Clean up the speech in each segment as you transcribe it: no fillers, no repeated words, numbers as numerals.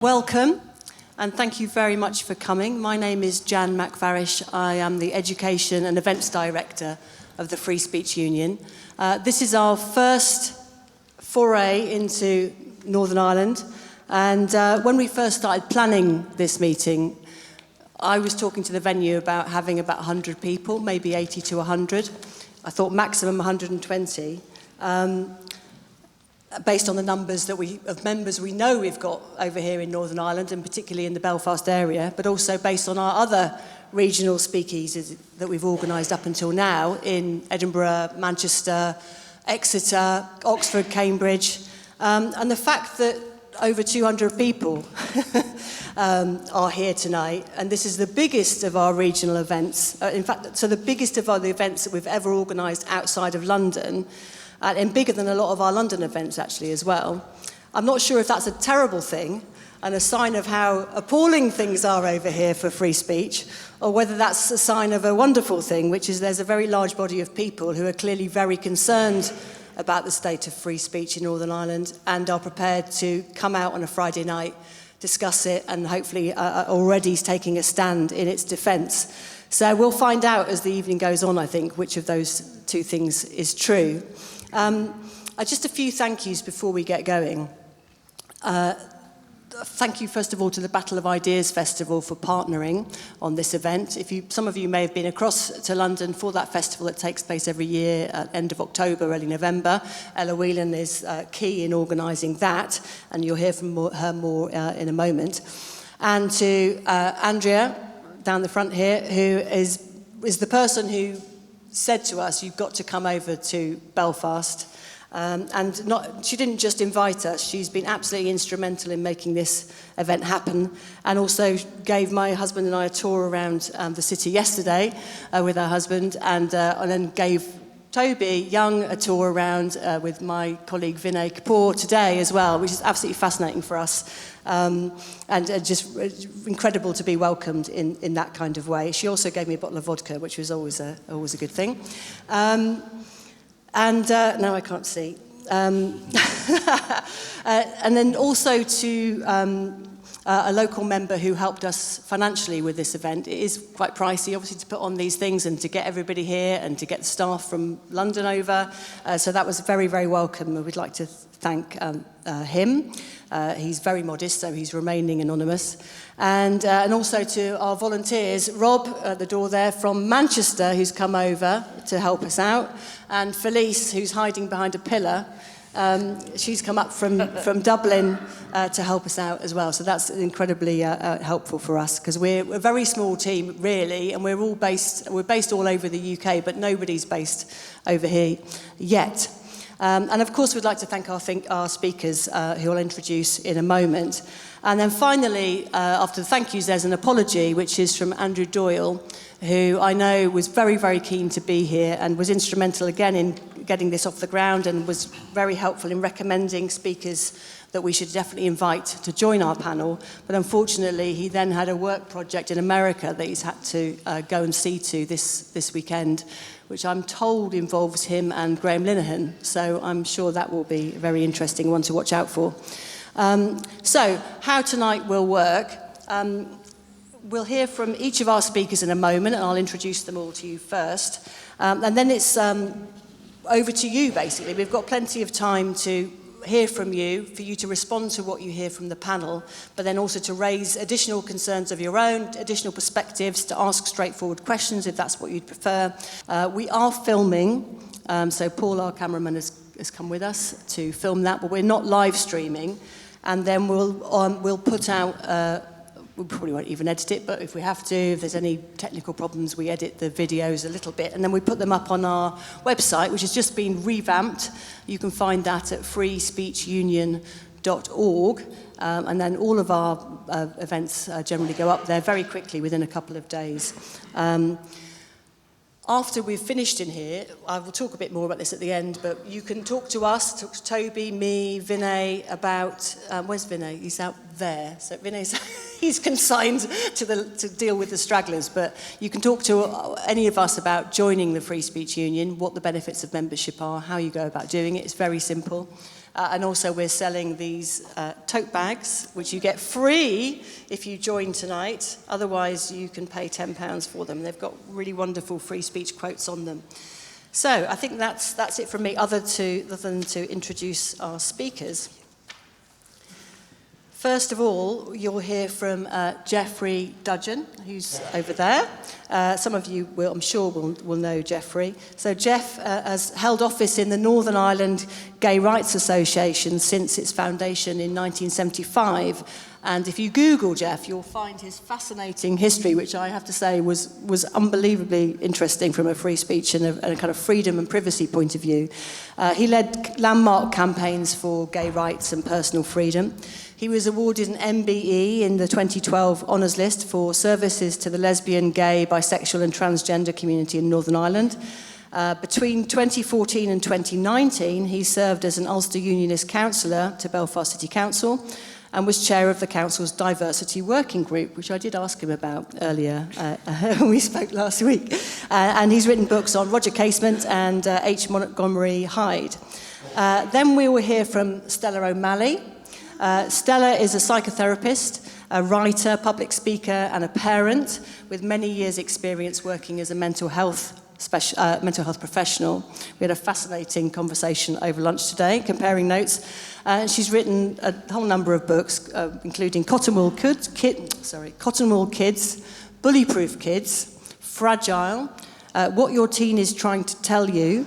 Welcome, and thank you very much for coming. My name is Jan McVarish. I am the Education and Events Director of the Free Speech Union. This is our first foray into Northern Ireland, and when we first started planning this meeting, I was talking to the venue about having about 100 people, maybe 80 to 100. I thought maximum 120. Based on the numbers of members we know we've got over here in Northern Ireland, and particularly in the Belfast area, but also based on our other regional speakeasies that we've organised up until now in Edinburgh, Manchester, Exeter, Oxford, Cambridge, and the fact that over 200 people are here tonight, and this is the biggest of our regional events. In fact, so the biggest of the events that we've ever organised outside of London, and bigger than a lot of our London events actually as well. I'm not sure if that's a terrible thing and a sign of how appalling things are over here for free speech, or whether that's a sign of a wonderful thing, which is there's a very large body of people who are clearly very concerned about the state of free speech in Northern Ireland and are prepared to come out on a Friday night, discuss it, and hopefully already is taking a stand in its defence. So we'll find out as the evening goes on, I think, which of those two things is true. Just a few thank yous before we get going. Thank you, first of all, to the Battle of Ideas Festival for partnering on this event. Some of you may have been across to London for that festival that takes place every year at end of October, early November. Ella Whelan is key in organising that, and you'll hear from her more in a moment. And to Andrea, down the front here, who is the person who said to us, you've got to come over to Belfast. She didn't just invite us, she's been absolutely instrumental in making this event happen, and also gave my husband and I a tour around the city yesterday with her husband, and then gave Toby Young a tour around with my colleague Vinay Kapoor today as well, which is absolutely fascinating for us. And just incredible to be welcomed in that kind of way. She also gave me a bottle of vodka, which was always a good thing. Now I can't see. And then also to a local member who helped us financially with this event. It is quite pricey, obviously, to put on these things and to get everybody here and to get the staff from London over. So that was very, very welcome. We'd like to thank him. He's very modest, so he's remaining anonymous. And also to our volunteers, Rob at the door there from Manchester, who's come over to help us out, and Felice, who's hiding behind a pillar. She's come up from Dublin to help us out as well. So that's incredibly helpful for us, because we're a very small team, really, and we're based all over the UK, but nobody's based over here yet. And of course, we'd like to thank our speakers, who I'll introduce in a moment. And then finally, after the thank yous, there's an apology, which is from Andrew Doyle, who I know was very, very keen to be here and was instrumental again in getting this off the ground, and was very helpful in recommending speakers that we should definitely invite to join our panel. But unfortunately, he then had a work project in America that he's had to go and see to this weekend, which I'm told involves him and Graham Linehan. So I'm sure that will be a very interesting one to watch out for. So how tonight will work. We'll hear from each of our speakers in a moment, and I'll introduce them all to you first. And then it's over to you, basically. We've got plenty of time to hear from you, for you to respond to what you hear from the panel, but then also to raise additional concerns of your own, additional perspectives, to ask straightforward questions if that's what you'd prefer. We are filming, so Paul, our cameraman, has come with us to film that, but we're not live streaming. And then we'll put out, we probably won't even edit it, but if we have to, if there's any technical problems, we edit the videos a little bit, and then we put them up on our website, which has just been revamped. You can find that at freespeechunion.org, and then all of our events generally go up there very quickly, within a couple of days. After we've finished in here, I will talk a bit more about this at the end, but you can talk to us, talk to Toby, me, Vinay about... where's Vinay? He's out there. So he's consigned to deal with the stragglers, but you can talk to any of us about joining the Free Speech Union, what the benefits of membership are, how you go about doing it. It's very simple. And also we're selling these tote bags, which you get free if you join tonight. Otherwise, you can pay £10 for them. They've got really wonderful free speech quotes on them. So I think that's it from me, other than to introduce our speakers. First of all, you'll hear from Jeffrey Dudgeon, who's over there. Some of you, I'm sure, will know Jeffrey. So Jeff has held office in the Northern Ireland Gay Rights Association since its foundation in 1975. And if you Google Jeff, you'll find his fascinating history, which I have to say was unbelievably interesting from a free speech and a kind of freedom and privacy point of view. He led landmark campaigns for gay rights and personal freedom. He was awarded an MBE in the 2012 honours list for services to the lesbian, gay, bisexual and transgender community in Northern Ireland. Between 2014 and 2019, he served as an Ulster Unionist councillor to Belfast City Council and was chair of the council's diversity working group, which I did ask him about earlier when we spoke last week. And he's written books on Roger Casement and H. Montgomery Hyde. Then we will hear from Stella O'Malley. Stella is a psychotherapist, a writer, public speaker and a parent with many years' experience working as a mental health professional. We had a fascinating conversation over lunch today, comparing notes. She's written a whole number of books, including Cotton Wool Kids, Bullyproof Kids, Fragile, What Your Teen is Trying to Tell You,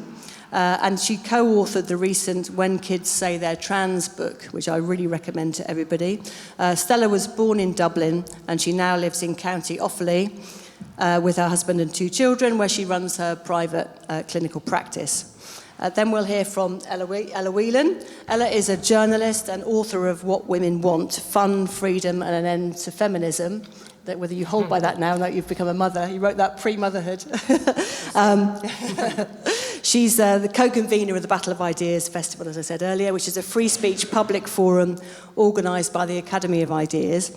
and she co-authored the recent When Kids Say They're Trans book, which I really recommend to everybody. Stella was born in Dublin, and she now lives in County Offaly with her husband and 2 children, where she runs her private clinical practice. Then we'll hear from Ella Whelan. Ella is a journalist and author of What Women Want, Fun, Freedom and an End to Feminism. That whether you hold by that now that you've become a mother, you wrote that pre-motherhood. She's the co-convener of the Battle of Ideas Festival, as I said earlier, which is a free speech public forum organised by the Academy of Ideas.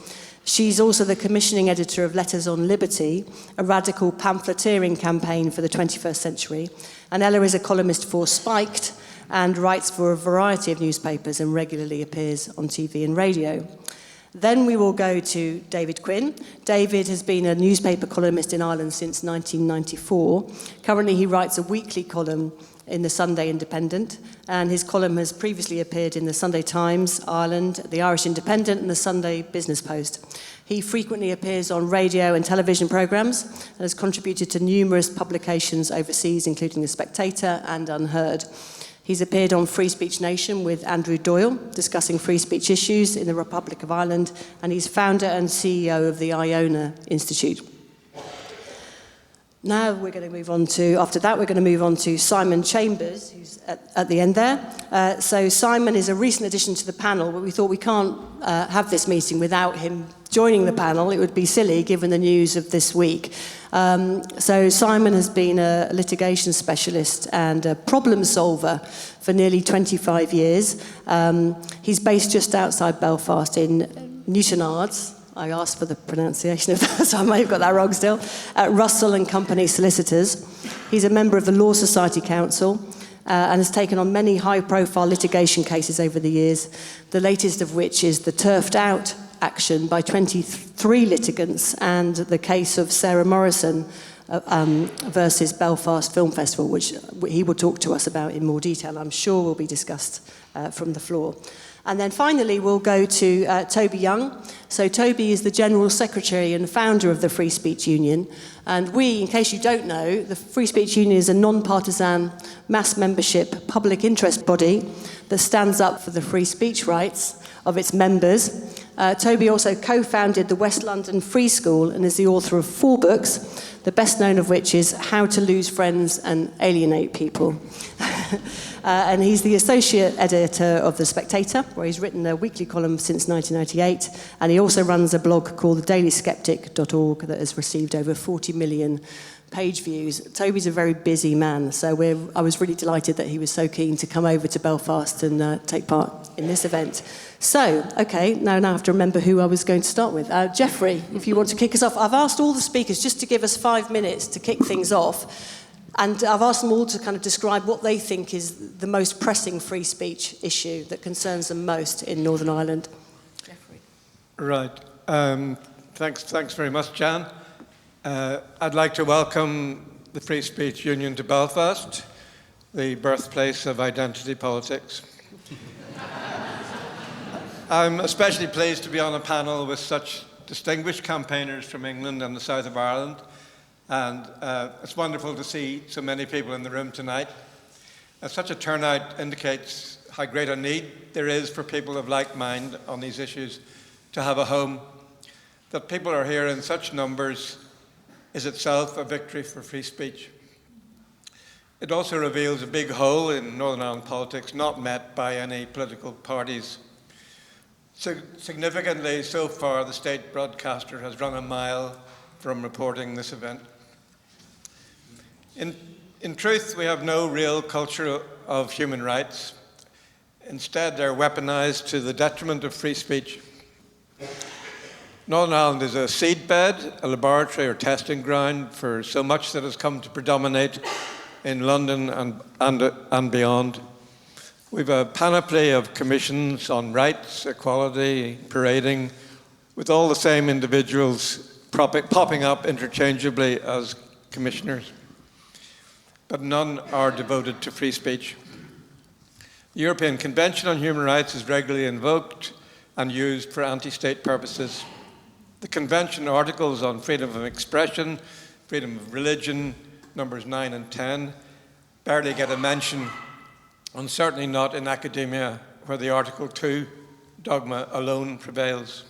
She's also the commissioning editor of Letters on Liberty, a radical pamphleteering campaign for the 21st century. And Ella is a columnist for Spiked and writes for a variety of newspapers and regularly appears on TV and radio. Then we will go to David Quinn. David has been a newspaper columnist in Ireland since 1994. Currently he writes a weekly column in the Sunday Independent, and his column has previously appeared in the Sunday Times, Ireland, the Irish Independent and the Sunday Business Post. He frequently appears on radio and television programmes and has contributed to numerous publications overseas, including The Spectator and Unheard. He's appeared on Free Speech Nation with Andrew Doyle, discussing free speech issues in the Republic of Ireland, and he's founder and CEO of the Iona Institute. Now we're going to move on to, after that, we're going to move on to Simon Chambers, who's at the end there. So Simon is a recent addition to the panel, but we thought we can't have this meeting without him joining the panel. It would be silly given the news of this week. So Simon has been a litigation specialist and a problem solver for nearly 25 years. He's based just outside Belfast in Newtonards. I asked for the pronunciation of that, so I may have got that wrong still. At Russell and Company Solicitors. He's a member of the Law Society Council and has taken on many high-profile litigation cases over the years, the latest of which is the turfed out action by 23 litigants and the case of Sarah Morrison versus Belfast Film Festival, which he will talk to us about in more detail. I'm sure will be discussed from the floor. And then finally, we'll go to Toby Young. So Toby is the General Secretary and founder of the Free Speech Union. And we, in case you don't know, the Free Speech Union is a non-partisan mass membership public interest body that stands up for the free speech rights of its members. Toby also co-founded the West London Free School and is the author of 4 books, the best known of which is How to Lose Friends and Alienate People. And he's the associate editor of The Spectator, where he's written a weekly column since 1998, and he also runs a blog called thedailyskeptic.org that has received over 40 million page views. Toby's a very busy man, so I was really delighted that he was so keen to come over to Belfast and take part in this event. So, okay, now I have to remember who I was going to start with. Jeffrey, if you want to kick us off. I've asked all the speakers just to give us 5 minutes to kick things off. And I've asked them all to kind of describe what they think is the most pressing free speech issue that concerns them most in Northern Ireland. Jeffrey. Right. Thanks very much, Jan. I'd like to welcome the Free Speech Union to Belfast, the birthplace of identity politics. I'm especially pleased to be on a panel with such distinguished campaigners from England and the south of Ireland. And it's wonderful to see so many people in the room tonight. Such a turnout indicates how great a need there is for people of like mind on these issues to have a home. That people are here in such numbers is itself a victory for free speech. It also reveals a big hole in Northern Ireland politics not met by any political parties. So significantly, so far, the state broadcaster has run a mile from reporting this event. In truth, we have no real culture of human rights. Instead, they're weaponized to the detriment of free speech. Northern Ireland is a seedbed, a laboratory or testing ground for so much that has come to predominate in London and beyond. We've a panoply of commissions on rights, equality, parading, with all the same individuals popping up interchangeably as commissioners. But none are devoted to free speech. The European Convention on Human Rights is regularly invoked and used for anti-state purposes. The Convention articles on freedom of expression, freedom of religion, numbers 9 and 10, barely get a mention, and certainly not in academia, where the Article 2 dogma alone prevails.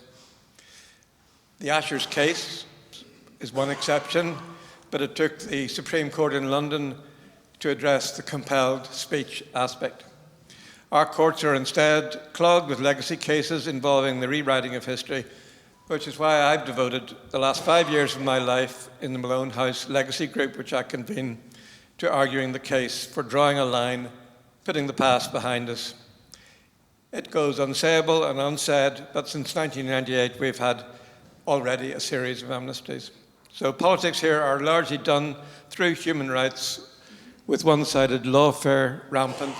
The Ashers case is one exception, but it took the Supreme Court in London to address the compelled speech aspect. Our courts are instead clogged with legacy cases involving the rewriting of history, which is why I've devoted the last 5 years of my life in the Malone House Legacy Group, which I convene, to arguing the case for drawing a line, putting the past behind us. It goes unsayable and unsaid, but since 1998 we've had already a series of amnesties. So politics here are largely done through human rights, with one-sided lawfare rampant.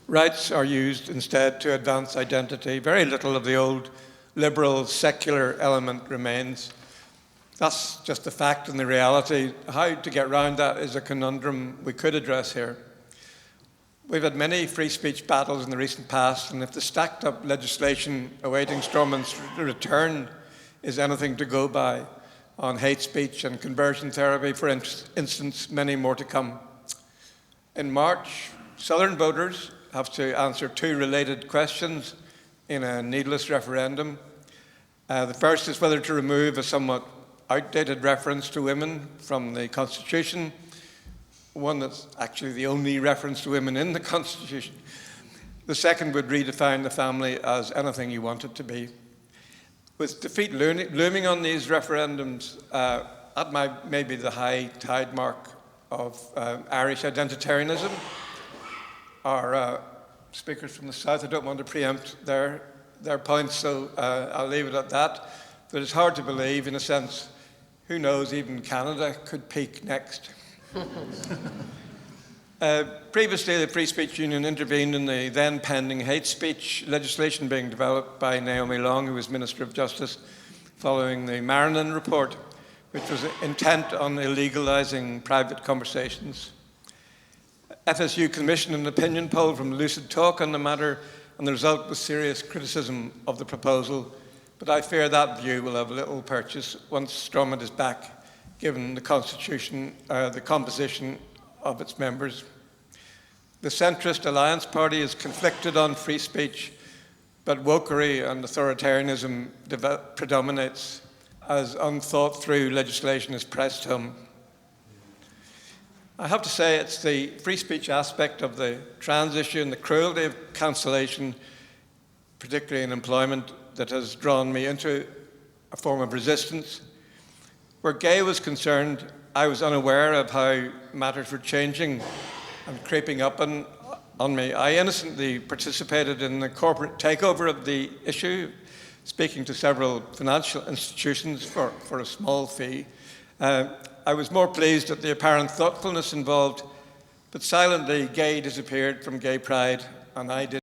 Rights are used instead to advance identity. Very little of the old liberal, secular element remains. That's just the fact and the reality. How to get around that is a conundrum we could address here. We've had many free speech battles in the recent past, and if the stacked up legislation awaiting Stormont's return is anything to go by, on hate speech and conversion therapy, for instance, many more to come. In March, Southern voters have to answer 2 related questions in a needless referendum. The first is whether to remove a somewhat outdated reference to women from the Constitution, one that's actually the only reference to women in the Constitution. The second would redefine the family as anything you want it to be. With defeat looming on these referendums, that may be the high tide mark of Irish identitarianism. Our speakers from the south, I don't want to preempt their points, so I'll leave it at that. But it's hard to believe, in a sense, who knows, even Canada could peak next. Previously, the Free Speech Union intervened in the then pending hate speech legislation being developed by Naomi Long, who was Minister of Justice, following the Marinan report, which was intent on illegalising private conversations. FSU commissioned an opinion poll from Lucid Talk on the matter, and the result was serious criticism of the proposal. But I fear that view will have little purchase once Stormont is back, given the Constitution, the composition of its members. The centrist Alliance Party is conflicted on free speech, but wokery and authoritarianism predominates as unthought through legislation is pressed home. I have to say it's the free speech aspect of the trans issue and the cruelty of cancellation, particularly in employment, that has drawn me into a form of resistance. Where Gay was concerned, I was unaware of how matters were changing and creeping up on me. I innocently participated in the corporate takeover of the issue, speaking to several financial institutions for a small fee. I was more pleased at the apparent thoughtfulness involved, but silently, gay disappeared from gay pride, and I did.